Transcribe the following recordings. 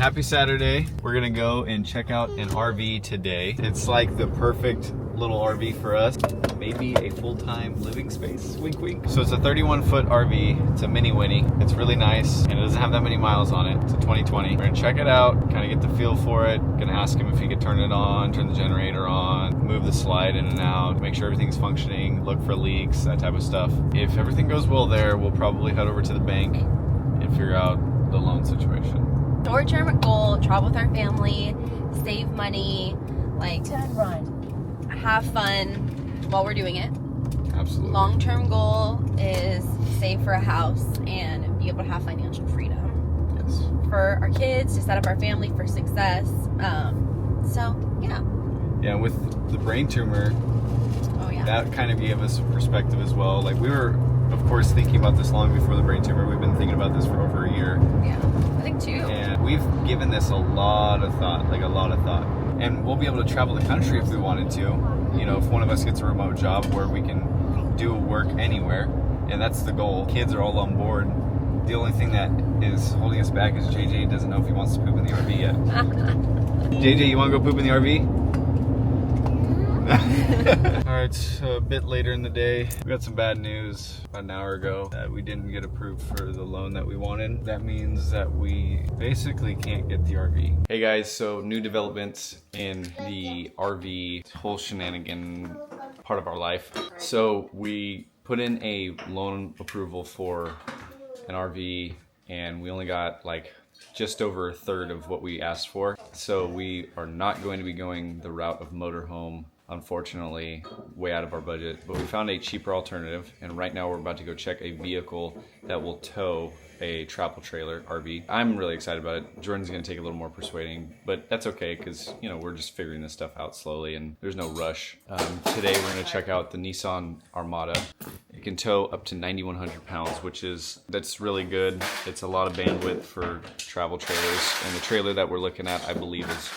happy Saturday. We're gonna go and check out an RV today. It's like the perfect little RV for us. Maybe a full-time living space, wink wink. So it's a 31-foot RV. It's a mini Winnie. It's really nice and it doesn't have that many miles on it. It's a 2020. We're gonna check it out, kind of get the feel for it. Gonna ask him if he could turn it on, turn the generator on, move the slide in and out, make sure everything's functioning, look for leaks, that type of stuff. If everything goes well there, we'll probably head over to the bank and figure out the loan situation. Short-term goal, travel with our family, save money, like have fun while we're doing it. Absolutely. Long-term goal is save for a house and be able to have financial freedom. Yes. For our kids, to set up our family for success. So, yeah. Yeah, with the brain tumor, Oh, yeah. that kind of gave us a perspective as well. Like, we were, of course, thinking about this long before the brain tumor. We've been thinking about this for over a year. Yeah, I think too. And we've given this a lot of thought, like a lot of thought. And we'll be able to travel the country if we wanted to. You know, if one of us gets a remote job where we can do work anywhere. And that's the goal. Kids are all on board. The only thing that is holding us back is JJ doesn't know if he wants to poop in the RV yet. JJ, you want to go poop in the RV? Alright, so a bit later in the day, we got some bad news about an hour ago that we didn't get approved for the loan that we wanted. That means that we basically can't get the RV. Hey guys, so new developments in the RV whole shenanigan part of our life. So we put in a loan approval for an RV and we only got like just over a third of what we asked for. So we are not going to be going the route of motorhome, unfortunately, way out of our budget, but we found a cheaper alternative, and right now we're about to go check a vehicle that will tow a travel trailer RV. I'm really excited about it. Jordan's gonna take a little more persuading, but that's okay because, you know, we're just figuring this stuff out slowly and there's no rush. Today we're gonna check out the Nissan Armada. It can tow up to 9,100 pounds, that's really good. It's a lot of bandwidth for travel trailers, and the trailer that we're looking at, I believe, is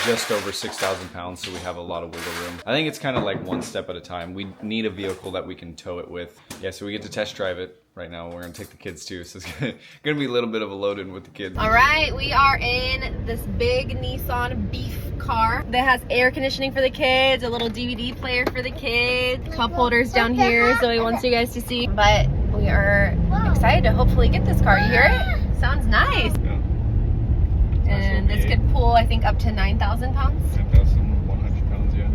just over 6,000 pounds, so we have a lot of wiggle room. I think it's kind of like one step at a time. We need a vehicle that we can tow it with. Yeah, so we get to test drive it right now. We're gonna take the kids too, so it's gonna be a little bit of a load-in with the kids. All right, we are in this big Nissan Beef car that has air conditioning for the kids, a little DVD player for the kids, cup holders down here, Zoe wants you guys to see. But we are excited to hopefully get this car. You hear it? Sounds nice. Yeah. And this could pull, I think, up to 9,000 pounds. 9,100 pounds, yeah.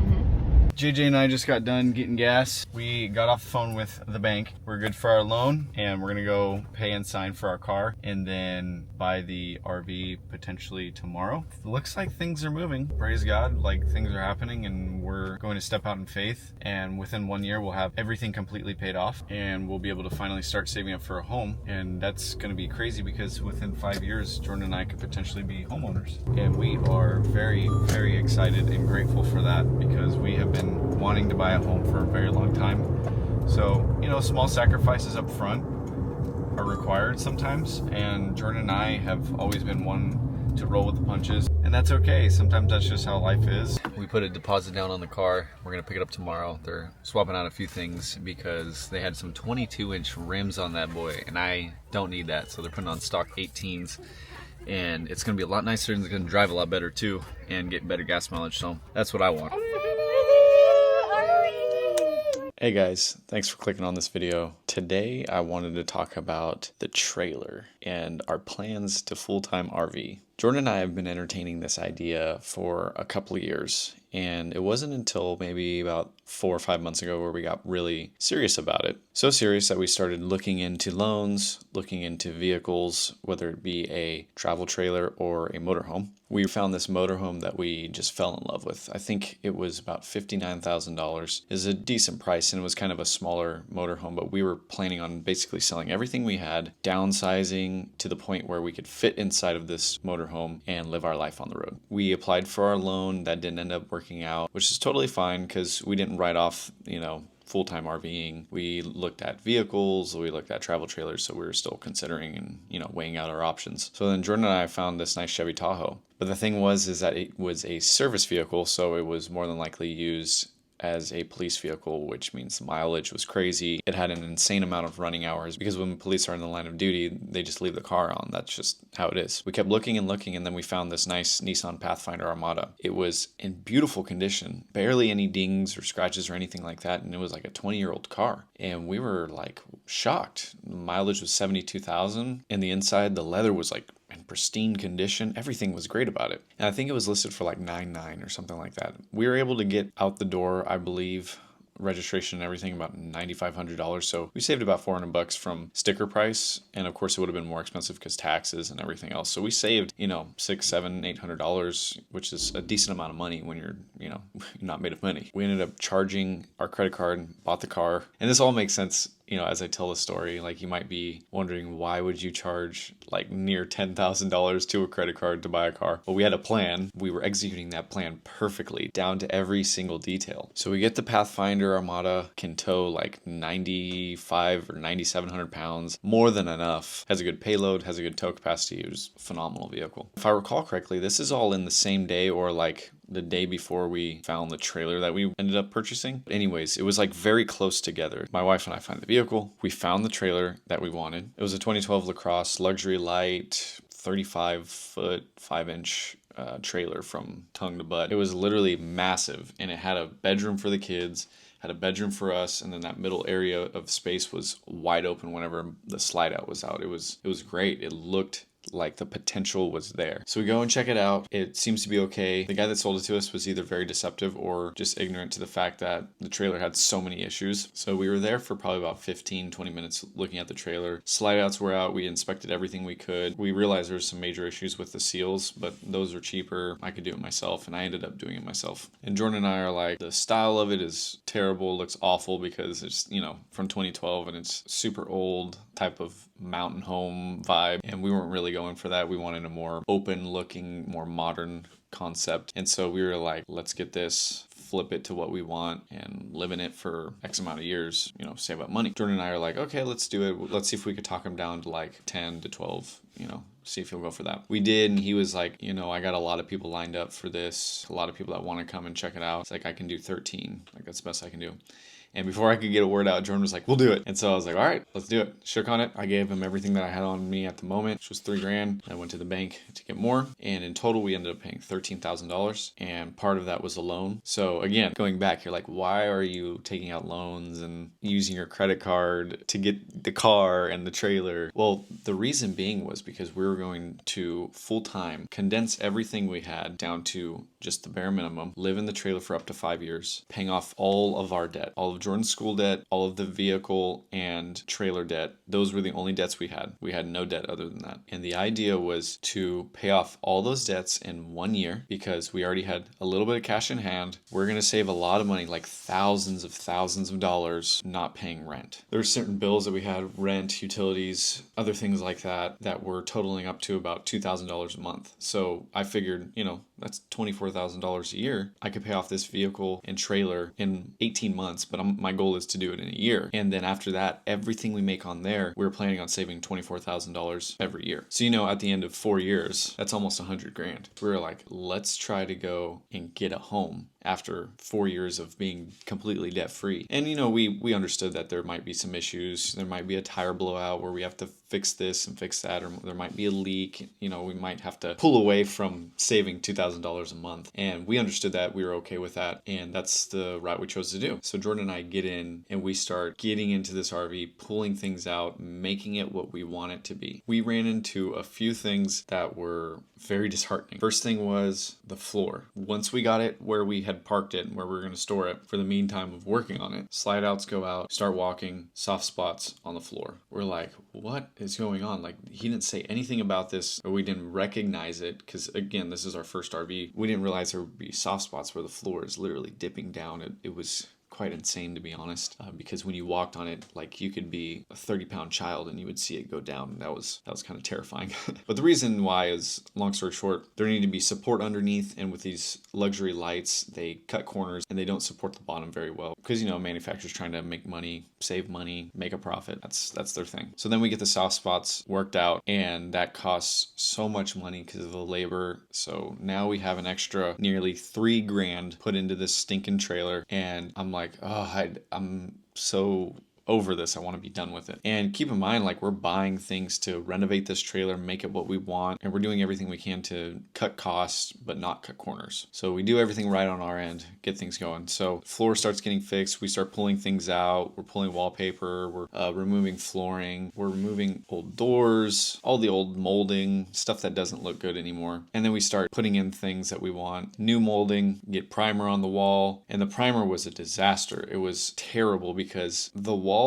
JJ and I just got done getting gas. We got off the phone with the bank. We're good for our loan, and we're gonna go pay and sign for our car and then buy the RV potentially tomorrow. It looks like things are moving. Praise God, like things are happening and we're going to step out in faith, and within 1 year we'll have everything completely paid off and we'll be able to finally start saving up for a home. And that's gonna be crazy because within 5 years, Jordan and I could potentially be homeowners. And we are very, very excited and grateful for that because we have been wanting to buy a home for a very long time. So, you know, small sacrifices up front are required sometimes, and Jordan and I have always been one to roll with the punches, and that's okay. Sometimes that's just how life is. We put a deposit down on the car. We're gonna pick it up tomorrow. They're swapping out a few things because they had some 22-inch rims on that boy, and I don't need that, so they're putting on stock 18s. And it's gonna be a lot nicer and it's gonna drive a lot better too and get better gas mileage, so that's what I want. Hey guys, thanks for clicking on this video. Today I wanted to talk about the trailer and our plans to full-time RV. Jordan and I have been entertaining this idea for a couple of years, and it wasn't until maybe about 4 or 5 months ago where we got really serious about it. So serious that we started looking into loans, looking into vehicles, whether it be a travel trailer or a motorhome. We found this motorhome that we just fell in love with. I think it was about $59,000. It's a decent price, and it was kind of a smaller motorhome, but we were planning on basically selling everything we had, downsizing to the point where we could fit inside of this motorhome and live our life on the road. We applied for our loan. That didn't end up working out, which is totally fine because we didn't write off, you know, full-time RVing. We looked at vehicles, we looked at travel trailers, so we were still considering and, you know, weighing out our options. So then Jordan and I found this nice Chevy Tahoe. But the thing was is that it was a service vehicle, so it was more than likely used as a police vehicle, which means the mileage was crazy. It had an insane amount of running hours because when police are in the line of duty, they just leave the car on. That's just how it is. We kept looking and looking, and then we found this nice Nissan Pathfinder Armada. It was in beautiful condition, barely any dings or scratches or anything like that, and it was like a 20-year-old car. And we were like shocked. The mileage was 72,000, and the inside, the leather was like in pristine condition. Everything was great about it. And I think it was listed for like $9,900 or something like that. We were able to get out the door, I believe, registration and everything, about $9,500. So we saved about $400 from sticker price. And of course it would have been more expensive because taxes and everything else. So we saved, $600, $700, $800, which is a decent amount of money when you're, not made of money. We ended up charging our credit card, bought the car. And this all makes sense, as I tell the story. Like, you might be wondering, why would you charge like near $10,000 to a credit card to buy a car? Well, we had a plan. We were executing that plan perfectly down to every single detail. So we get the Pathfinder Armada, can tow like 9,500 or 9,700 pounds, more than enough. Has a good payload, has a good tow capacity. It was a phenomenal vehicle. If I recall correctly, this is all in the same day or like the day before we found the trailer that we ended up purchasing. But anyways, it was like very close together. My wife and I find the vehicle. We found the trailer that we wanted. It was a 2012 LaCrosse luxury light, 35-foot, 5-inch trailer from tongue to butt. It was literally massive, and it had a bedroom for the kids, had a bedroom for us, and then that middle area of space was wide open whenever the slide out was out. It was great. It looked like the potential was there. So we go and check it out. It seems to be okay. The guy that sold it to us was either very deceptive or just ignorant to the fact that the trailer had so many issues. So we were there for probably about 15-20 minutes looking at the trailer. Slide outs were out. We inspected everything we could. We realized there was some major issues with the seals, but those are cheaper. I could do it myself, and I ended up doing it myself. And Jordan and I are like, the style of it is terrible, looks awful because it's, from 2012 and it's super old type of mountain home vibe, and we weren't really going for that. We wanted a more open looking, more modern concept. And so we were like, let's get this, flip it to what we want, and live in it for X amount of years, save up money. Jordan and I are like, okay, let's do it. Let's see if we could talk him down to like 10 to 12, see if he'll go for that. We did, and he was like, I got a lot of people lined up for this, a lot of people that want to come and check it out. It's like, I can do 13. Like, that's the best I can do. And before I could get a word out, Jordan was like, we'll do it. And so I was like, all right, let's do it. Shook on it. I gave him everything that I had on me at the moment, which was $3,000. I went to the bank to get more. And in total, we ended up paying $13,000. And part of that was a loan. So again, going back, you're like, why are you taking out loans and using your credit card to get the car and the trailer? Well, the reason being was because we were going to full-time condense everything we had down to just the bare minimum, live in the trailer for up to 5 years, paying off all of our debt, all of Jordan's school debt, all of the vehicle and trailer debt. Those were the only debts we had. We had no debt other than that. And the idea was to pay off all those debts in 1 year because we already had a little bit of cash in hand. We're going to save a lot of money, like thousands of dollars, not paying rent. There were certain bills that we had, rent, utilities, other things like that, that were totaling up to about $2,000 a month. So I figured, that's $24,000 a year. I could pay off this vehicle and trailer in 18 months, but my goal is to do it in a year. And then after that, everything we make on there, we're planning on saving $24,000 every year. So, at the end of 4 years, that's almost $100,000. We were like, let's try to go and get a home after 4 years of being completely debt free. And we understood that there might be some issues. There might be a tire blowout where we have to fix this and fix that, or there might be a leak. We might have to pull away from saving $2,000 a month. And we understood that. We were okay with that. And that's the route we chose to do. So Jordan and I get in and we start getting into this RV, pulling things out, making it what we want it to be. We ran into a few things that were very disheartening. First thing was the floor. Once we got it where we had parked it and where we were going to store it for the meantime of working on it, slide outs go out, start walking, soft spots on the floor. We're like, what is going on? Like, he didn't say anything about this, or we didn't recognize it because, again, this is our first RV. We didn't realize there would be soft spots where the floor is literally dipping down. It was quite insane, to be honest, because when you walked on it, like you could be a 30-pound child and you would see it go down. That was kind of terrifying. But the reason why is, long story short, there needed to be support underneath, and with these luxury lights, they cut corners and they don't support the bottom very well because, you know, manufacturers trying to make money, save money, make a profit. That's their thing. So then we get the soft spots worked out, and that costs so much money because of the labor. So now we have an extra nearly $3,000 put into this stinking trailer, and I'm like, oh, I'm so over this. I want to be done with it. And keep in mind, like, we're buying things to renovate this trailer, make it what we want, and we're doing everything we can to cut costs but not cut corners. So we do everything right on our end, get things going. So floor starts getting fixed, we start pulling things out, we're pulling wallpaper, we're removing flooring, we're removing old doors, all the old molding, stuff that doesn't look good anymore. And then we start putting in things that we want, new molding, get primer on the wall. And the primer was a disaster. It was terrible because the walls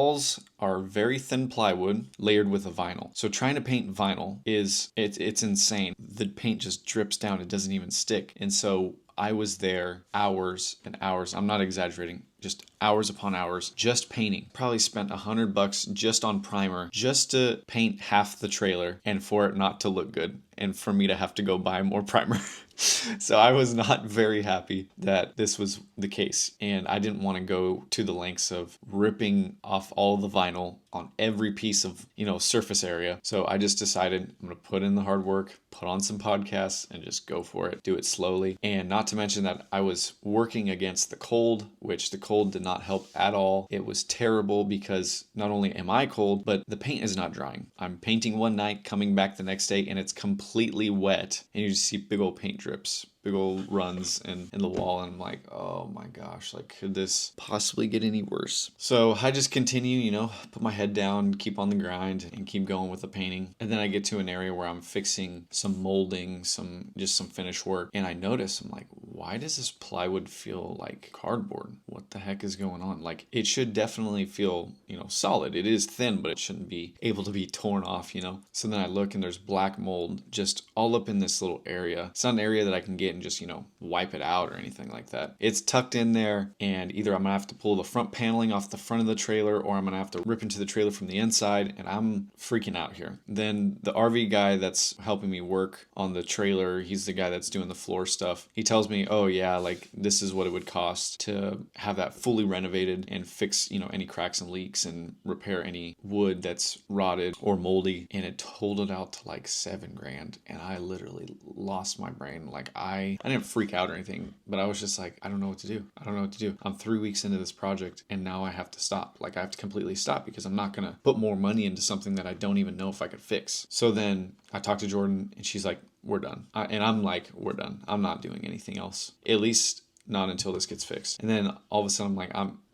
are very thin plywood layered with a vinyl. So trying to paint vinyl it's insane. The paint just drips down. It doesn't even stick. And so I was there hours and hours. I'm not exaggerating. Just hours upon hours, just painting. Probably spent $100 just on primer, just to paint half the trailer and for it not to look good and for me to have to go buy more primer. So I was not very happy that this was the case. And I didn't want to go to the lengths of ripping off all the vinyl on every piece of, you know, surface area. So I just decided I'm going to put in the hard work, put on some podcasts, and just go for it. Do it slowly. And not to mention that I was working against the cold, which the cold did not help at all. It was terrible because not only am I cold, but the paint is not drying. I'm painting one night, coming back the next day, and it's completely wet. And you just see big old paint drips, big old runs in the wall, and I'm like, oh my gosh, like, could this possibly get any worse? So I just continue, you know, put my head down, keep on the grind, and keep going with the painting. And then I get to an area where I'm fixing some molding, some finish work, and I notice, I'm like, why does this plywood feel like cardboard? What the heck is going on? Like, it should definitely feel, you know, solid. It is thin, but it shouldn't be able to be torn off, you know? So then I look and there's black mold just all up in this little area. It's not an area that I can get and just, you know, wipe it out or anything like that. It's tucked in there, and either I'm gonna have to pull the front paneling off the front of the trailer, or I'm gonna have to rip into the trailer from the inside, and I'm freaking out here. Then the RV guy that's helping me work on the trailer, he's the guy that's doing the floor stuff. He tells me, oh yeah, like, this is what it would cost to have that fully renovated and fix, you know, any cracks and leaks and repair any wood that's rotted or moldy. And it totaled out to like $7,000, and I literally lost my brain. Like, I didn't freak out or anything, but I was just like, I don't know what to do. I don't know what to do. I'm 3 weeks into this project, and now I have to stop. Like, I have to completely stop because I'm not gonna put more money into something that I don't even know if I could fix. So then I talked to Jordan, and she's like, we're done. And I'm like, we're done. I'm not doing anything else. At least not until this gets fixed. And then all of a sudden I'm like,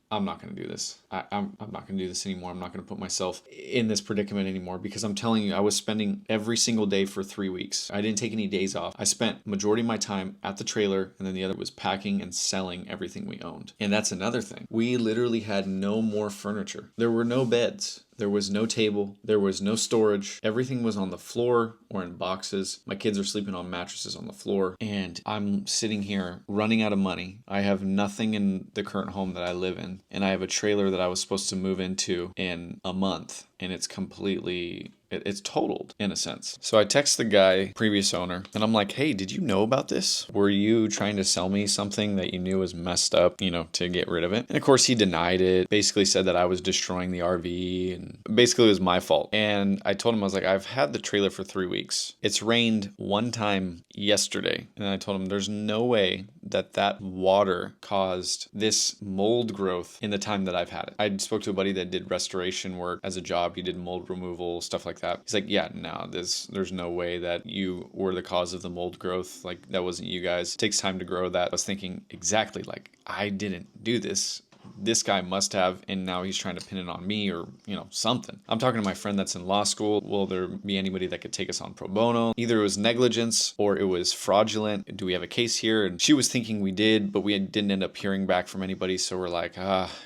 I'm not going to do this. I'm not going to do this anymore. I'm not going to put myself in this predicament anymore, because I'm telling you, I was spending every single day for 3 weeks. I didn't take any days off. I spent majority of my time at the trailer, and then the other was packing and selling everything we owned. And that's another thing. We literally had no more furniture. There were no beds. There was no table. There was no storage. Everything was on the floor or in boxes. My kids are sleeping on mattresses on the floor. And I'm sitting here running out of money. I have nothing in the current home that I live in. And I have a trailer that I was supposed to move into in a month. And it's completely... It's totaled in a sense. So I text the guy, previous owner, and I'm like, hey, did you know about this? Were you trying to sell me something that you knew was messed up, you know, to get rid of it? And of course he denied it, basically said that I was destroying the RV, and basically it was my fault. And I told him, I was like, I've had the trailer for 3 weeks. It's rained one time yesterday. And I told him there's no way that water caused this mold growth in the time that I've had it. I spoke to a buddy that did restoration work as a job. He did mold removal, stuff like that. He's like, yeah, no, there's no way that you were the cause of the mold growth. Like, that wasn't you guys. It takes time to grow that. I was thinking exactly, like, I didn't do this. This guy must have, and now he's trying to pin it on me, or, you know, something. I'm talking to my friend that's in law school. Will there be anybody that could take us on pro bono? Either it was negligence or it was fraudulent. Do we have a case here? And she was thinking we did, but we didn't end up hearing back from anybody. So we're like,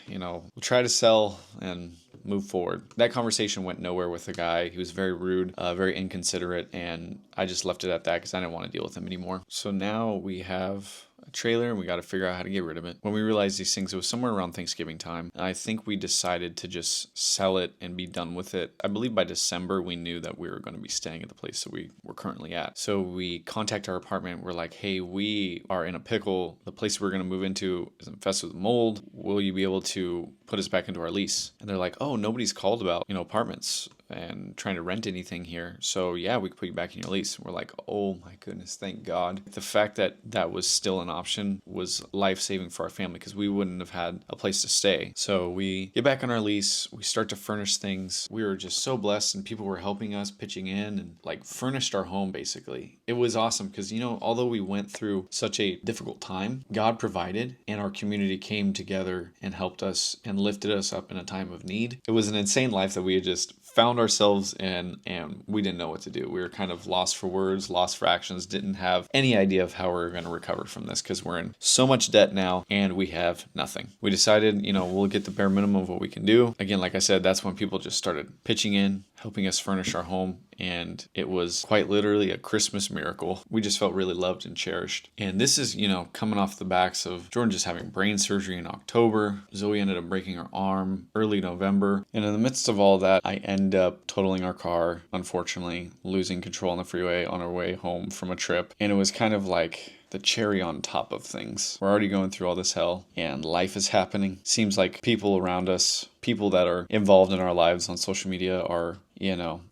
you know, we'll try to sell and move forward. That conversation went nowhere with the guy. He was very rude, very inconsiderate, and I just left it at that because I didn't want to deal with him anymore. So now we have a trailer and we got to figure out how to get rid of it. When we realized these things, it was somewhere around Thanksgiving time. And I think we decided to just sell it and be done with it. I believe by December, we knew that we were going to be staying at the place that we were currently at. So we contact our apartment. We're like, hey, we are in a pickle. The place we're going to move into is infested with mold. Will you be able to put us back into our lease? And they're like, oh, nobody's called about, apartments and trying to rent anything here. So yeah, we could put you back in your lease. We're like, oh my goodness, thank God. The fact that that was still an option was life-saving for our family because we wouldn't have had a place to stay. So we get back on our lease. We start to furnish things. We were just so blessed and people were helping us, pitching in and like furnished our home basically. It was awesome because, although we went through such a difficult time, God provided and our community came together and helped us and lifted us up in a time of need. It was an insane life that we had just found ourselves in and we didn't know what to do. We were kind of lost for words, lost for actions, didn't have any idea of how we were going to recover from this because we're in so much debt now and we have nothing. We decided, we'll get the bare minimum of what we can do. Again, like I said, that's when people just started pitching in, helping us furnish our home. And it was quite literally a Christmas miracle. We just felt really loved and cherished. And this is, coming off the backs of Jordan just having brain surgery in October. Zoe ended up breaking her arm early November. And in the midst of all that, I end up totaling our car, unfortunately, losing control on the freeway on our way home from a trip. And it was kind of like the cherry on top of things. We're already going through all this hell and life is happening. Seems like people around us, people that are involved in our lives on social media are,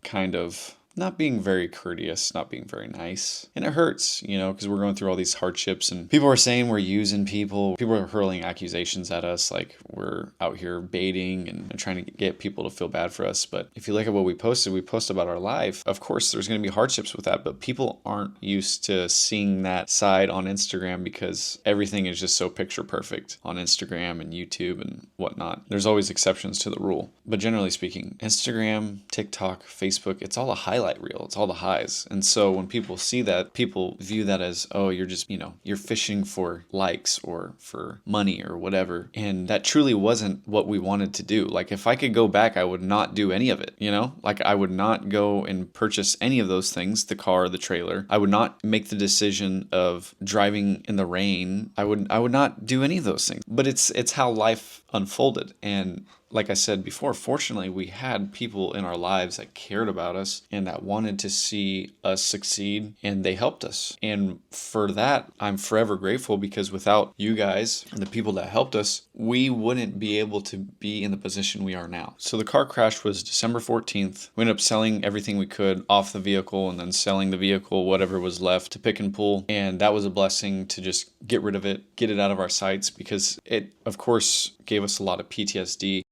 kind of not being very courteous, not being very nice. And it hurts, because we're going through all these hardships and people are saying we're using people. People are hurling accusations at us like we're out here baiting and trying to get people to feel bad for us. But if you look at what we post about our life, of course there's going to be hardships with that, but people aren't used to seeing that side on Instagram because everything is just so picture perfect on Instagram and YouTube and whatnot. There's always exceptions to the rule. But generally speaking, Instagram, TikTok, Facebook, it's all a highlight reel. It's all the highs. And so when people see that, people view that as, oh, you're just, you're fishing for likes or for money or whatever. And that truly wasn't what we wanted to do. Like if I could go back, I would not do any of it, Like I would not go and purchase any of those things, the car, the trailer. I would not make the decision of driving in the rain. I would not do any of those things. But it's how life unfolded. And like I said before, fortunately, we had people in our lives that cared about us and that wanted to see us succeed, and they helped us. And for that, I'm forever grateful because without you guys and the people that helped us, we wouldn't be able to be in the position we are now. So the car crash was December 14th. We ended up selling everything we could off the vehicle and then selling the vehicle, whatever was left, to pick and pull. And that was a blessing to just get rid of it, get it out of our sights because it, of course, gave us a lot of PTSD.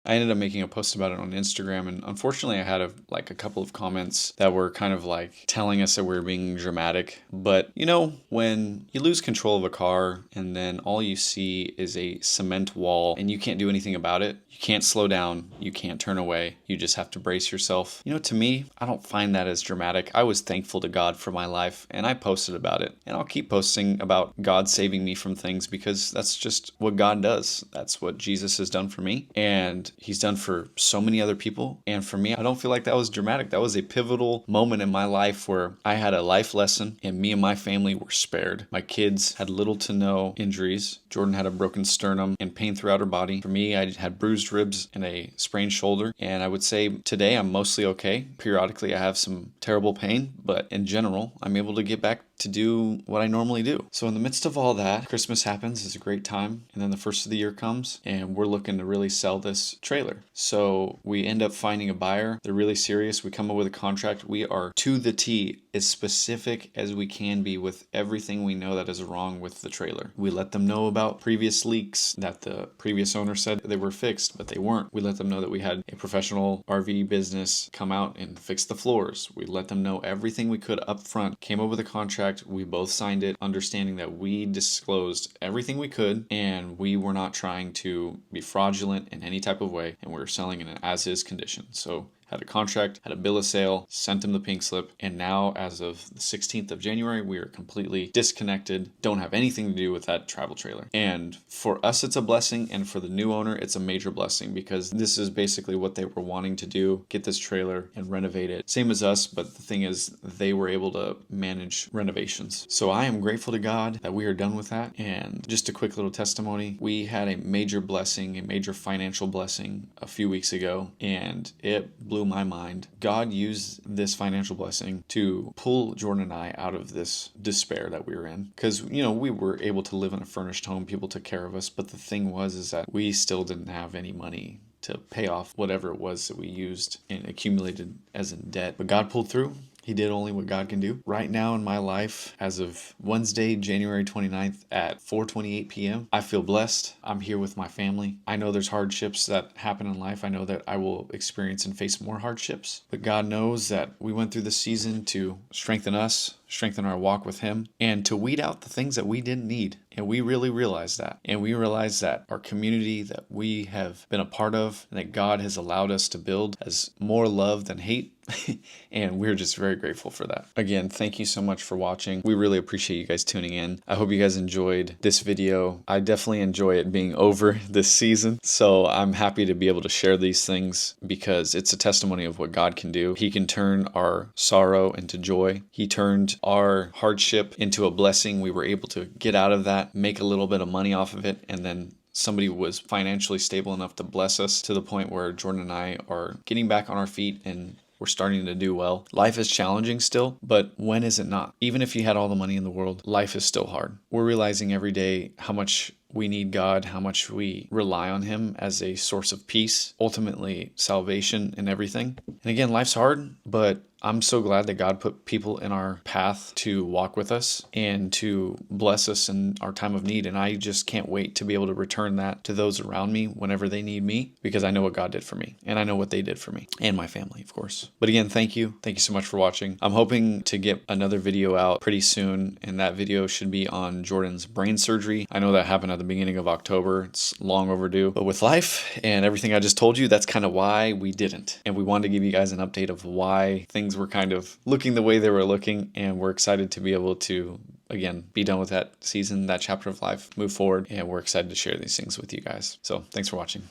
I ended up making a post about it on Instagram, and unfortunately I had a couple of comments that were kind of like telling us that we were being dramatic. But when you lose control of a car and then all you see is a cement wall and you can't do anything about it, you can't slow down, you can't turn away, you just have to brace yourself. To me, I don't find that as dramatic. I was thankful to God for my life and I posted about it. And I'll keep posting about God saving me from things because that's just what God does. That's what Jesus has done for me. And He's done for so many other people. And for me, I don't feel like that was dramatic. That was a pivotal moment in my life where I had a life lesson and me and my family were spared. My kids had little to no injuries. Jordan had a broken sternum and pain throughout her body. For me, I had bruised ribs and a sprained shoulder. And I would say today I'm mostly okay. Periodically, I have some terrible pain, but in general, I'm able to get back to do what I normally do. So in the midst of all that, Christmas happens. It's a great time. And then the first of the year comes and we're looking to really sell this trailer. So we end up finding a buyer. They're really serious. We come up with a contract. We are to the T, as specific as we can be with everything we know that is wrong with the trailer. We let them know about previous leaks that the previous owner said they were fixed, but they weren't. We let them know that we had a professional RV business come out and fix the floors. We let them know everything we could up front, came up with a contract. We both signed it, understanding that we disclosed everything we could and we were not trying to be fraudulent in any type of way, and we were selling in an as-is condition. So had a contract, had a bill of sale, sent him the pink slip, and now as of the 16th of January, we are completely disconnected, don't have anything to do with that travel trailer. And for us, it's a blessing, and for the new owner, it's a major blessing, because this is basically what they were wanting to do, get this trailer and renovate it. Same as us, but the thing is, they were able to manage renovations. So I am grateful to God that we are done with that. And just a quick little testimony, we had a major blessing, a major financial blessing a few weeks ago, and it blew my mind. God used this financial blessing to pull Jordan and I out of this despair that we were in. Because, we were able to live in a furnished home, people took care of us, but the thing was that we still didn't have any money to pay off whatever it was that we used and accumulated as in debt. But God pulled through. He did only what God can do. Right now in my life, as of Wednesday, January 29th at 4:28 p.m., I feel blessed. I'm here with my family. I know there's hardships that happen in life. I know that I will experience and face more hardships. But God knows that we went through this season to strengthen us, strengthen our walk with Him, and to weed out the things that we didn't need. And we really realize that. And we realize that our community that we have been a part of and that God has allowed us to build has more love than hate. And we're just very grateful for that. Again, thank you so much for watching. We really appreciate you guys tuning in. I hope you guys enjoyed this video. I definitely enjoy it being over this season. So I'm happy to be able to share these things because it's a testimony of what God can do. He can turn our sorrow into joy. He turned our hardship into a blessing. We were able to get out of that, make a little bit of money off of it, and then somebody was financially stable enough to bless us to the point where Jordan and I are getting back on our feet and we're starting to do well. Life is challenging still, but when is it not? Even if you had all the money in the world, life is still hard. We're realizing every day how much we need God, how much we rely on Him as a source of peace, ultimately salvation and everything. And again, life's hard, but I'm so glad that God put people in our path to walk with us and to bless us in our time of need. And I just can't wait to be able to return that to those around me whenever they need me, because I know what God did for me and I know what they did for me and my family, of course. But again, thank you. Thank you so much for watching. I'm hoping to get another video out pretty soon, and that video should be on Jordan's brain surgery. I know that happened at the beginning of October. It's long overdue, but with life and everything I just told you, that's kind of why we didn't. And we wanted to give you guys an update of why things were kind of looking the way they were looking, and we're excited to be able to, again, be done with that season, that chapter of life, move forward, and we're excited to share these things with you guys. So thanks for watching.